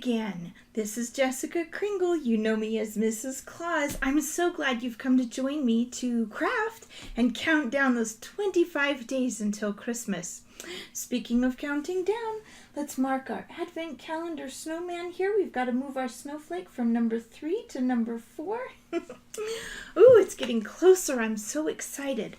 again. This is Jessica Kringle. You know me as Mrs. Claus. I'm so glad you've come to join me to craft and count down those 25 days until Christmas. Speaking of counting down, let's mark our advent calendar snowman here. We've got to move our snowflake from number 3 to number 4. Ooh, it's getting closer. I'm so excited.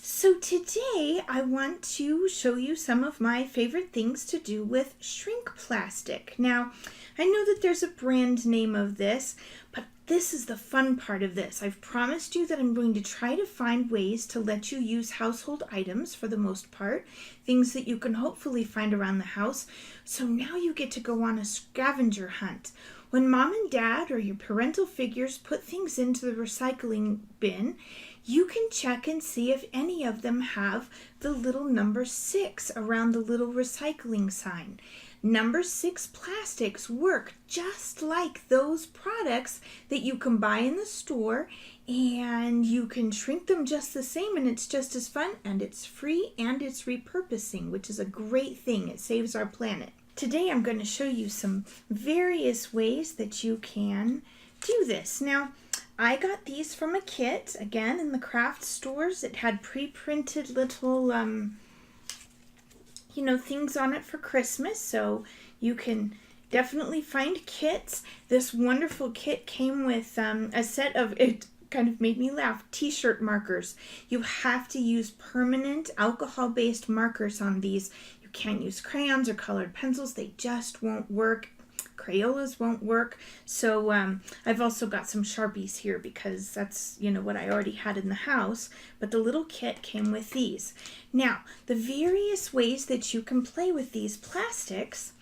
So today I want to show you some of my favorite things to do with shrink plastic. Now, I know that there's a brand name of this, but this is the fun part of this. I've promised you that I'm going to try to find ways to let you use household items for the most part, things that you can hopefully find around the house. So now you get to go on a scavenger hunt. When mom and dad or your parental figures put things into the recycling bin, you can check and see if any of them have the little number 6 around the little recycling sign. Number 6 plastics work just like those products that you can buy in the store, and you can shrink them just the same, and it's just as fun, and it's free, and it's repurposing, which is a great thing. It saves our planet. Today I'm going to show you some various ways that you can do this. Now, I got these from a kit, again, in the craft stores. It had pre-printed little, things on it for Christmas, so you can definitely find kits. This wonderful kit came with a set of, it kind of made me laugh, t-shirt markers. You have to use permanent alcohol-based markers on these. You can't use crayons or colored pencils. They just won't work. Crayolas won't work. So I've also got some Sharpies here because that's, what I already had in the house. But the little kit came with these. Now, the various ways that you can play with these plastics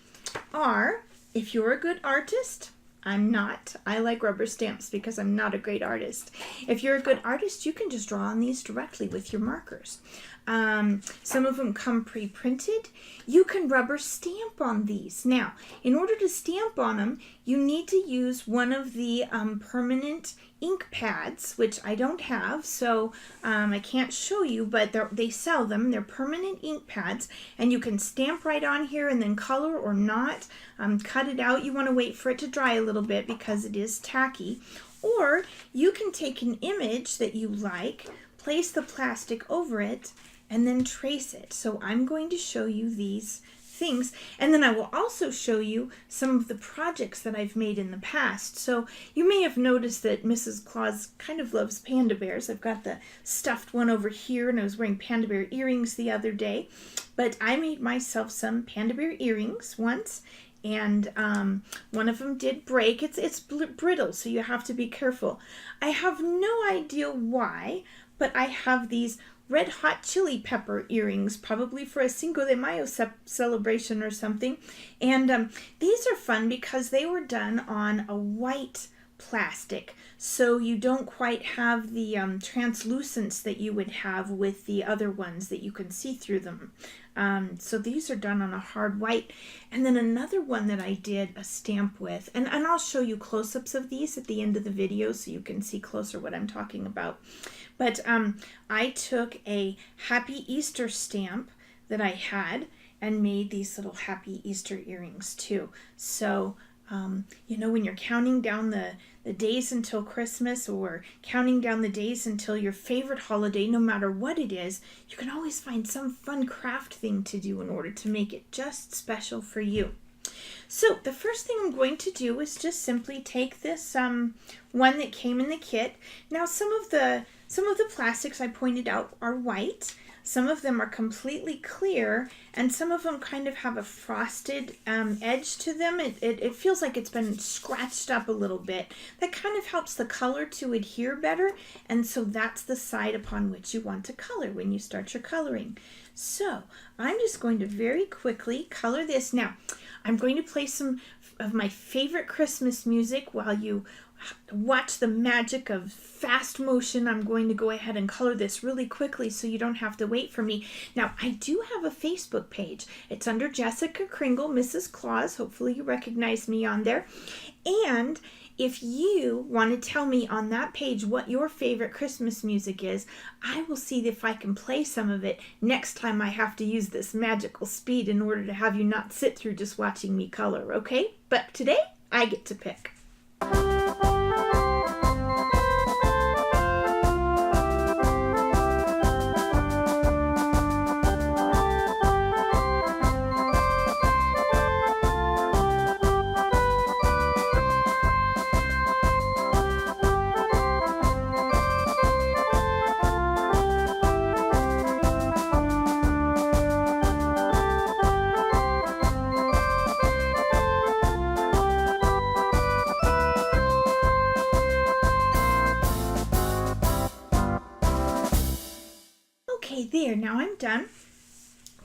are, if you're a good artist, I'm not. I like rubber stamps because I'm not a great artist. If you're a good artist, you can just draw on these directly with your markers. Some of them come pre-printed. You can rubber stamp on these. Now, in order to stamp on them, you need to use one of the permanent ink pads, which I don't have, so I can't show you, but they sell them. They're permanent ink pads, and you can stamp right on here and then color or not. Cut it out. You want to wait for it to dry a little bit because it is tacky. Or you can take an image that you like, place the plastic over it, and then trace it. So I'm going to show you these things, and then I will also show you some of the projects that I've made in the past. So you may have noticed that Mrs. Claus kind of loves panda bears. I've got the stuffed one over here, and I was wearing panda bear earrings the other day, but I made myself some panda bear earrings once, and one of them did break. It's brittle, so you have to be careful. I have no idea why, but I have these red hot chili pepper earrings, probably for a Cinco de Mayo celebration or something. And these are fun because they were done on a white plastic, so you don't quite have the translucence that you would have with the other ones that you can see through them. So these are done on a hard white. And then another one that I did a stamp with, and I'll show you close-ups of these at the end of the video so you can see closer what I'm talking about. But I took a Happy Easter stamp that I had and made these little Happy Easter earrings too. So when you're counting down the days until Christmas, or counting down the days until your favorite holiday, no matter what it is, you can always find some fun craft thing to do in order to make it just special for you. So the first thing I'm going to do is just simply take this one that came in the kit. Now some of the plastics I pointed out are white. Some of them are completely clear, and some of them kind of have a frosted edge to them. It feels like it's been scratched up a little bit. That kind of helps the color to adhere better, and so that's the side upon which you want to color when you start your coloring. So I'm just going to very quickly color this. Now, I'm going to play some of my favorite Christmas music while you watch the magic of fast motion, I'm going to go ahead and color this really quickly so you don't have to wait for me. Now, I do have a Facebook page. It's under Jessica Kringle, Mrs. Claus. Hopefully you recognize me on there. And if you want to tell me on that page what your favorite Christmas music is, I will see if I can play some of it next time I have to use this magical speed in order to have you not sit through just watching me color, okay? But today, I get to pick. Okay, there, now I'm done.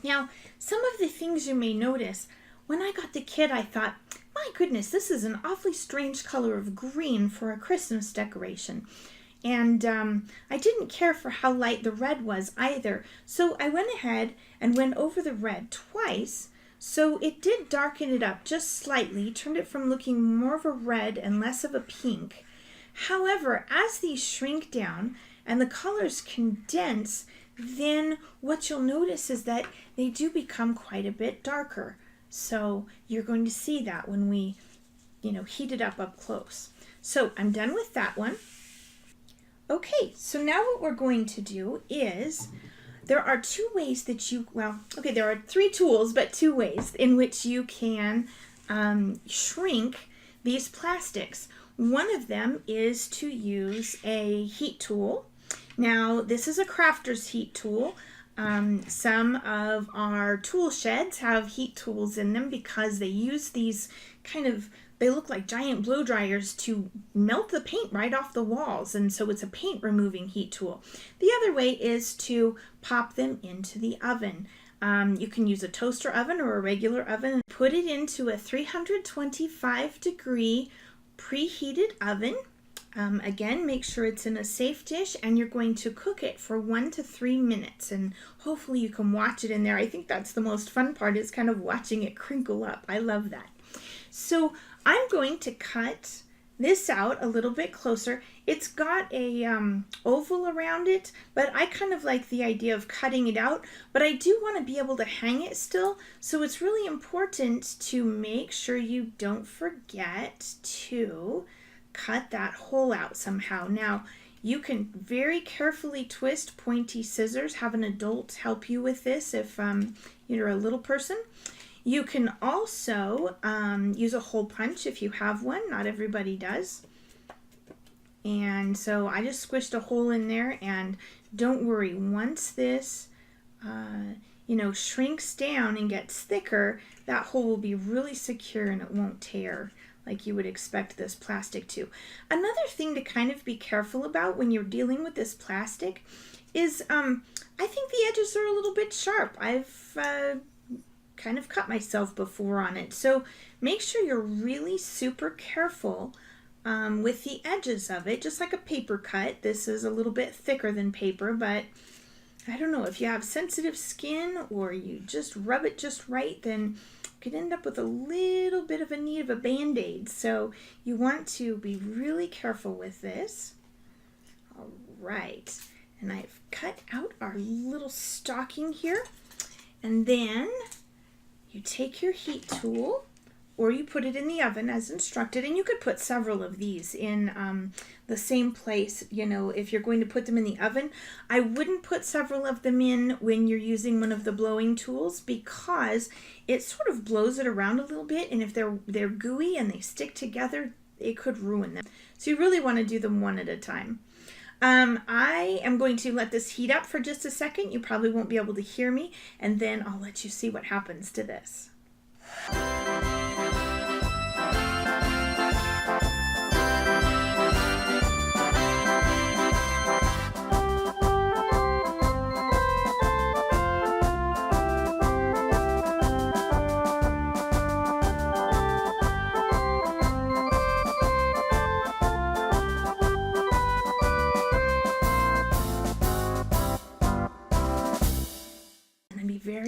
Now, some of the things you may notice, when I got the kit, I thought, my goodness, this is an awfully strange color of green for a Christmas decoration. And I didn't care for how light the red was either. So I went ahead and went over the red twice. So it did darken it up just slightly, turned it from looking more of a red and less of a pink. However, as these shrink down and the colors condense, then what you'll notice is that they do become quite a bit darker. So you're going to see that when we, heat it up close. So I'm done with that one. Okay, so now what we're going to do is, there are two ways that there are three tools, but two ways in which you can shrink these plastics. One of them is to use a heat tool. Now, this is a crafter's heat tool. Some of our tool sheds have heat tools in them because they use these they look like giant blow dryers to melt the paint right off the walls, and so it's a paint removing heat tool. The other way is to pop them into the oven. You can use a toaster oven or a regular oven. Put it into a 325 degree preheated oven. Again, make sure it's in a safe dish, and you're going to cook it for 1 to 3 minutes, and hopefully you can watch it in there. I think that's the most fun part, is kind of watching it crinkle up. I love that. So I'm going to cut this out a little bit closer. It's got a oval around it, but I kind of like the idea of cutting it out, but I do want to be able to hang it still, so it's really important to make sure you don't forget to cut that hole out somehow. Now, you can very carefully twist pointy scissors. Have an adult help you with this if you're a little person. You can also use a hole punch if you have one. Not everybody does. And so I just squished a hole in there, and don't worry, once this shrinks down and gets thicker, that hole will be really secure and it won't tear like you would expect this plastic to. Another thing to kind of be careful about when you're dealing with this plastic is I think the edges are a little bit sharp. I've kind of cut myself before on it. So make sure you're really super careful with the edges of it, just like a paper cut. This is a little bit thicker than paper, but I don't know, if you have sensitive skin or you just rub it just right, then you could end up with a little bit of a need of a Band-Aid. So you want to be really careful with this. All right, and I've cut out our little stocking here, and then you take your heat tool, or you put it in the oven as instructed, and you could put several of these in the same place, if you're going to put them in the oven. I wouldn't put several of them in when you're using one of the blowing tools, because it sort of blows it around a little bit, and if they're gooey and they stick together, it could ruin them. So you really want to do them one at a time. I am going to let this heat up for just a second. You probably won't be able to hear me, and then I'll let you see what happens to this.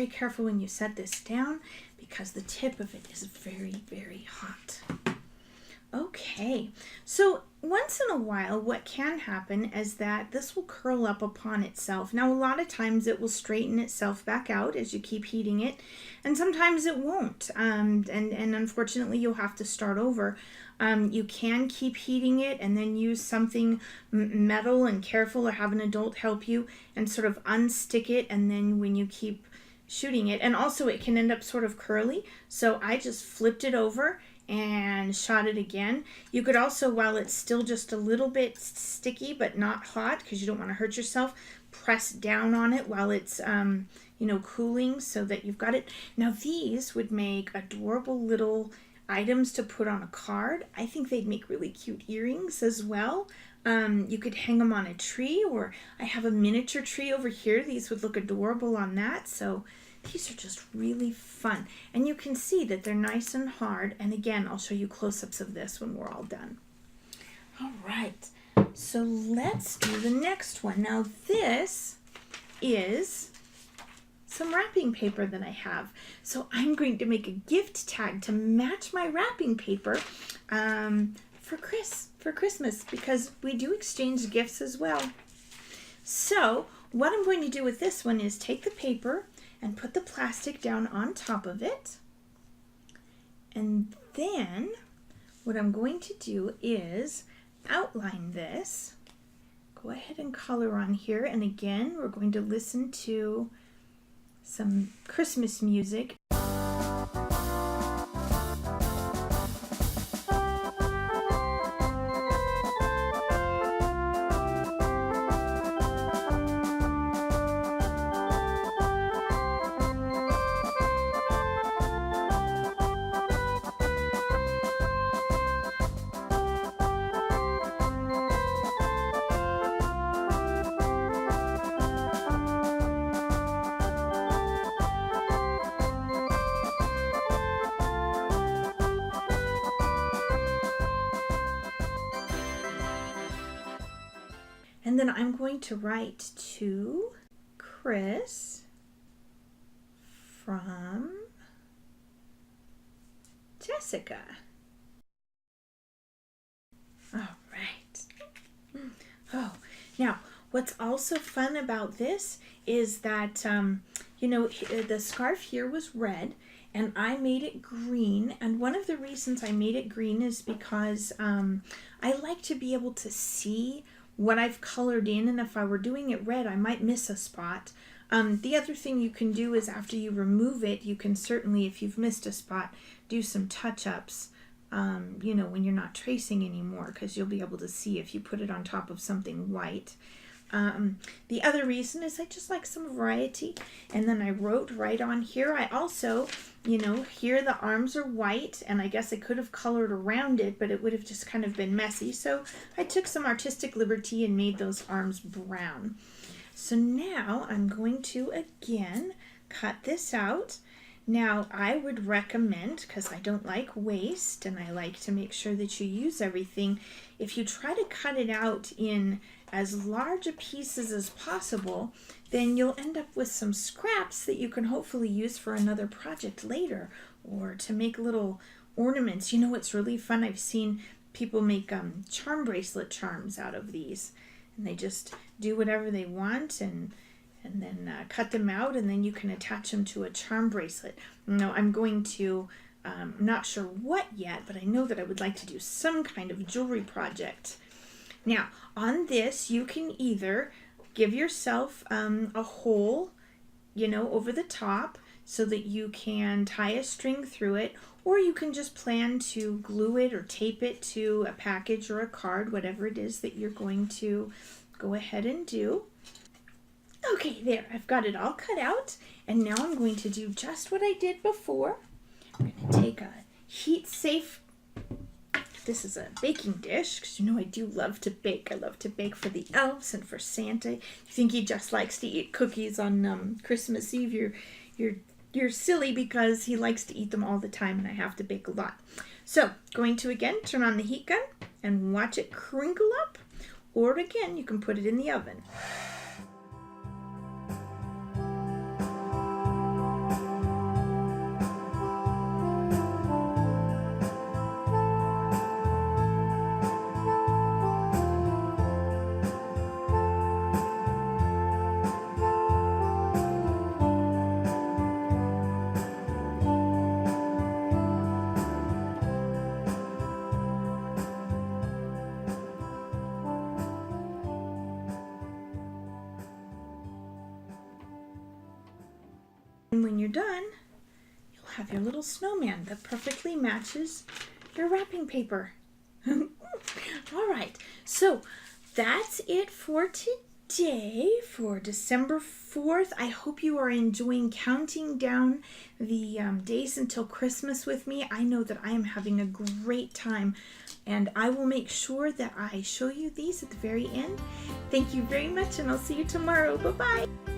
very careful when you set this down because the tip of it is very, very hot. Okay, so once in a while what can happen is that this will curl up upon itself. Now a lot of times it will straighten itself back out as you keep heating it, and sometimes it won't, and unfortunately you'll have to start over. You can keep heating it and then use something metal and careful, or have an adult help you and sort of unstick it, and then when you keep shooting it, and also it can end up sort of curly, so I just flipped it over and shot it again. You could also, while it's still just a little bit sticky but not hot because you don't want to hurt yourself, press down on it while it's you know, cooling so that you've got it. Now these would make adorable little items to put on a card. I think they'd make really cute earrings as well. You could hang them on a tree, or I have a miniature tree over here. These would look adorable on that. So these are just really fun. And you can see that they're nice and hard. And again, I'll show you close-ups of this when we're all done. All right, so let's do the next one. Now this is some wrapping paper that I have. So I'm going to make a gift tag to match my wrapping paper for Christmas, because we do exchange gifts as well. So what I'm going to do with this one is take the paper and put the plastic down on top of it. And then what I'm going to do is outline this. Go ahead and color on here. And again, we're going to listen to some Christmas music. And then I'm going to write to Chris from Jessica. All right. Oh, now what's also fun about this is that, you know, the scarf here was red and I made it green. And one of the reasons I made it green is because I like to be able to see what I've colored in, and if I were doing it red, I might miss a spot. The other thing you can do is after you remove it, you can certainly, if you've missed a spot, do some touch-ups, you know, when you're not tracing anymore, because you'll be able to see if you put it on top of something white. The other reason is I just like some variety, and then I wrote right on here. I also, you know, here the arms are white, and I guess I could have colored around it, but it would have just kind of been messy. So I took some artistic liberty and made those arms brown. So now I'm going to again cut this out. Now I would recommend, because I don't like waste and I like to make sure that you use everything, if you try to cut it out in as large a pieces as possible, then you'll end up with some scraps that you can hopefully use for another project later, or to make little ornaments. You know what's really fun? I've seen people make charm bracelet charms out of these, and they just do whatever they want and then cut them out, and then you can attach them to a charm bracelet. Now I'm going to, not sure what yet, but I know that I would like to do some kind of jewelry project. Now on this, you can either give yourself a hole, you know, over the top so that you can tie a string through it, or you can just plan to glue it or tape it to a package or a card, whatever it is that you're going to go ahead and do. Okay, there, I've got it all cut out, and now I'm going to do just what I did before. I'm going to take a heat-safe, this is a baking dish, because you know I do love to bake. I love to bake for the elves and for Santa. You think he just likes to eat cookies on Christmas Eve, you're silly, because he likes to eat them all the time, and I have to bake a lot. So, going to again turn on the heat gun and watch it crinkle up, or again, you can put it in the oven. And when you're done, you'll have your little snowman that perfectly matches your wrapping paper. All right, so that's it for today, for December 4th. I hope you are enjoying counting down the days until Christmas with me. I know that I am having a great time, and I will make sure that I show you these at the very end. Thank you very much, and I'll see you tomorrow. Bye-bye.